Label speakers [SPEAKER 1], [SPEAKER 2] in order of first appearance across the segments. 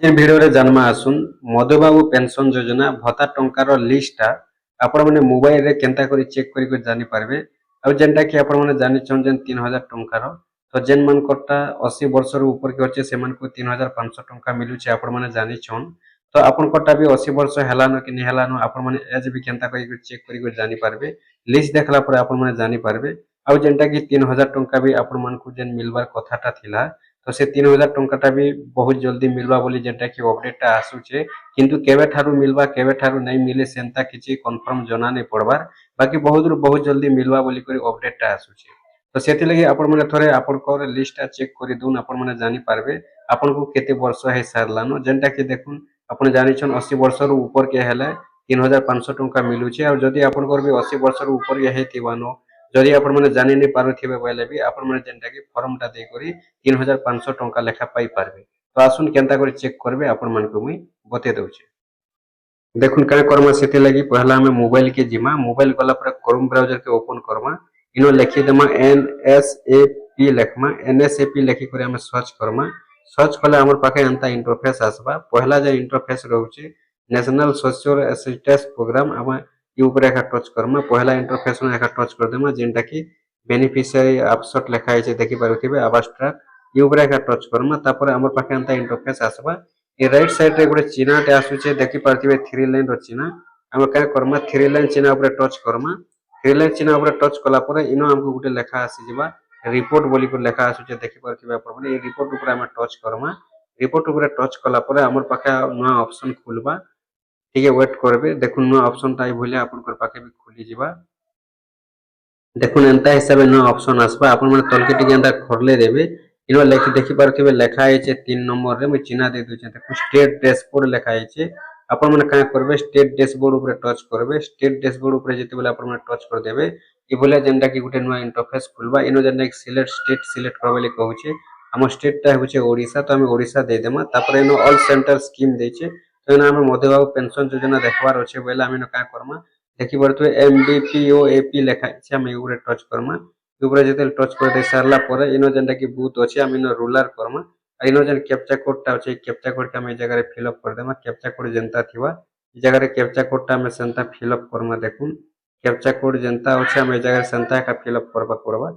[SPEAKER 1] ये भिडियो रे जानमा आसुन मधुबाबू पेंशन योजना भत्ता टंकार लिस्टा आपण माने मोबाइल रे केनता करी चेक करी जानि पारबे आ जेनटा कि आपण माने जानि छन जेन 3000 टंकार तो जेन मन कोटा 80 वर्ष रो ऊपर के अछि सेमन को 3500 टंका मिलु छै आपण माने जानि छन तो आपण कोटा भी 80 वर्ष हेलानो कि नि हेलानो आपण माने एज भी केनता करी चेक करी जानि पारबे लिस्ट देखला पर आपण माने जानि पारबे आ जेनटा कि 3000 टंका भी आपण मन को जेन मिलबार कथाटा थिला तो से 3000 टंकाटा भी बहुत जल्दी मिलवा बोली जेनटा कि अपडेट आसु छे किंतु केबे थारु मिलवा केबे थारु नै मिले सेंता किछि कंफर्म जना नै पड़बार बाकी बहुत जल्दी मिलवा बोली करी अपडेट आसु छे तो सेति लगे आपण माने थोरे आपण को लिस्ट चेक करी दुन आपण माने जानि पारबे आपण को केते वर्ष हे सारलानो जेनटा कि देखुन आपण जानि छन 80 वर्ष रो ऊपर के हेले 3500 टंका मिलु छे और जदी आपण को भी 80 वर्ष रो ऊपर हे थिवानो जदि आपण माने जानि नै पारुथिबे बोले भी आपण माने जेनटा कि फॉर्म टा दे करी 3500 टंका लेखा पाई पारबे तो आसुन केनता करी चेक करबे आपण मन को मुई बते दउछे देखुन काय करमा सेते लगी पहला हमें मोबाइल के जिमा मोबाइल गला पर क्रोम ब्राउजर के ओपन करमा इनो लिखि देमा एनएसएपी लेखमा एनएसएपी लिखि करे हमें सर्च कले हमर पाखे अंता इंटरफेस आसबा पहला जे इंटरफेस रहउचे नेशनल सोशल असिस्टेंस प्रोग्राम हम ई ऊपर एका टच करमा पहला इंटरफेस में एका टच कर देमा जेनटा कि बेनिफिशियरी अपसट लिखा है देखि पारुथिबे आवास ट्रैक ई ऊपर एका टच करमा तापर हमर पाखे अंता इंटरफेस आसबा ए राइट साइड रे गोटे चिन्ह टे आसुचे देखि पारुथिबे थ्री लाइन रो चिन्ह हम का करमा थ्री लाइन चिन्ह ऊपर टच करमा थ्री लाइन चिन्ह ऊपर टच कला पर इनो हमको गोटे लेखा आसी जिबा रिपोर्ट बोली को लेखा आसुचे देखि पारुथिबे आपण माने ए रिपोर्ट ऊपर हम टच करमा रिपोर्ट ऊपर टच कला पर हमर पाखे नया ऑप्शन खुलबा ठीक है वेट करबे देखुन नया ऑप्शन टाइप होले आपण कर पाखे भी खुली जिबा देखुन एंता हिसाब से नया ऑप्शन आसबा आपण माने तलके टिके एंता खोरले देबे इनो लेखि देखि पारुथिबे लेखा आइचे 3 नंबर रे मैं चिन्ह दे दुचे देखु स्टेट डैशबोर्ड लेखा आइचे आपण माने का करबे स्टेट डैशबोर्ड ऊपर टच करबे स्टेट डैशबोर्ड ऊपर जेते बेले आपण माने टच कर देबे ई बोले जेंटा कि गुटे नया इंटरफेस खुलबा इनो जेंटा कि सिलेक्ट स्टेट सिलेक्ट करबे कहूचे हम स्टेट ता होचे ओडिसा तो हम ओडिसा दे देमा तापर इनो ऑल सेंटर स्कीम देचे तो इनो हम मधुबाबू पेंशन योजना देखबार होचे बेले हम इनो का करमा देखि परतु एमडीपीओ एपी लेखा छै हम ऊपर टच करमा ऊपर जेते टच कर दे सारला पर इनो जेंटा कि बूथ होचे हम इनो रूलर करमा इनो जेन कैप्चा कोड ता होचे कैप्चा कोड के हम ए जगह रे फिल अप कर देमा कैप्चा कोड जनता थिवा ई जगह रे कैप्चा कोड ता हम सेंता फिल अप करमा देखुन कैप्चा कोड जनता होचे हम ए जगह रे सेंता का फिल अप करबा पड़बा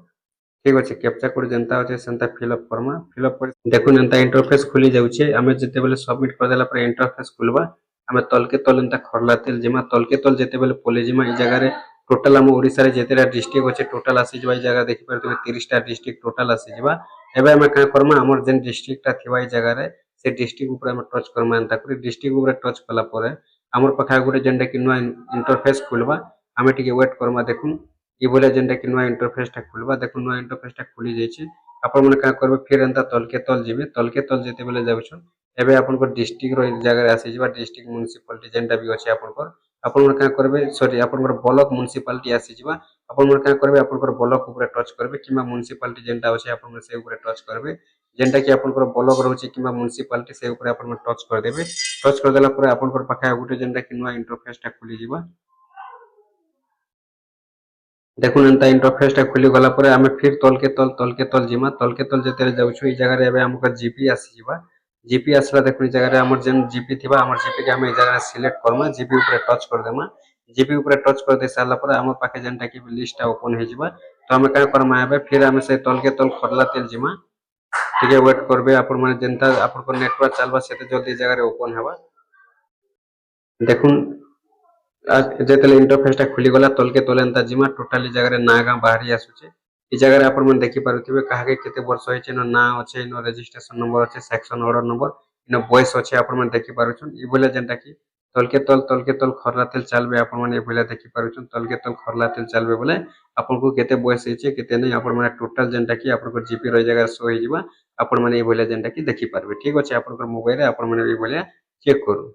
[SPEAKER 1] ठीक अछि कैप्चा कोड जनता होचे सेंता फिल अप करमा फिल अप कर देखुन एंता इंटरफेस खुली जाउचे हम जेते बेले सबमिट कर देला पर इंटरफेस खुलबा हम तलके तल एंता खरला तेल जेमा तलके तल जेते बेले पोलेजिमा ई जगह रे टोटल हम ओडिसा रे जेतेरा डिस्ट्रिक्ट होचे टोटल आसी जबा ई जगह देखि परतु 30 टा डिस्ट्रिक्ट टोटल आसी जबा एबे हम का करमा हमर जेन डिस्ट्रिक्ट ता थिबा ई जगह रे से डिस्ट्रिक्ट ऊपर हम टच करमा एंता करी डिस्ट्रिक्ट ऊपर टच कला पर हमर पखा गुटे जेंटा कि नया इंटरफेस खुलबा हम टिके वेट करमा देखुन ई बोले जेंटा कि नया इंटरफेस ता खुलबा देखुन नया इंटरफेस ता खुली जायछि आपण मन का करबे फिर एंता तलके तल जेबे तलके तल जेते बेले जाउछन एबे आपण को डिस्ट्रिक्ट रो जगह रे आसी जबा डिस्ट्रिक्ट म्युनिसिपलिटी जेंटा भी अछि आपण को आपण मन का करबे सॉरी आपण को ब्लॉक म्युनिसिपलिटी आसी जबा आपण मन का करबे आपण को ब्लॉक ऊपर टच करबे किमा म्युनिसिपलिटी जेंटा अछि आपण मन से ऊपर टच करबे जेंटा कि आपण को ब्लॉक रहउछि किमा म्युनिसिपलिटी से ऊपर आपण मन टच कर देबे टच कर देला पर आपण को पाखा गुटे जेंटा कि नया इंटरफेस ता खुली जबा देखुन एंता इंटरफेस ता खुली गला पर हमें फिर तलके तल जिमा तलके तल जेते जाउछु ई जगह रे एबे हमका जीपी आसी जबा जीपी आसला देखुन जगह रे हमर जेन जीपी थिबा हमर जीपी के हम ई जगह सिलेक्ट करमा जीपी ऊपर टच कर देमा जीपी ऊपर टच कर दे सारला पर हमर पाखे जेनटा कि लिस्ट ता ओपन हे जिबा तो हम का करमा एबे फिर हम से तलके तल खरला तेल जिमा ठीक है वेट करबे आपण माने जेनता आपण को नेटवर्क चलबा सेते जल्दी जगह रे ओपन हेबा देखुन जेतले इंटरफेस ता खुली गला तलके तले एंता जिमा टोटली जगह रे नागा बाहरी आसुचे ई जगह रे आपण मन देखि पारुथिबे काहे केते वर्ष होइचे न ना अछि न रजिस्ट्रेशन नंबर अछि सेक्शन ऑर्डर नंबर न वॉइस अछि आपण मन देखि पारुछन ई बोले जेंटा कि तलके तल खरला तेल चलबे आपण मन ए बोले देखि पारुछन तलके तल खरला तेल चलबे बोले आपण को केते वॉइस होइचे केते नै आपण मन टोटल जेंटा कि आपण को जीपी रो जगह शो हे जिबा आपण मन ए बोले जेंटा कि देखि पारबे ठीक अछि आपण को मोबाइल रे आपण मन ए बोले चेक करू।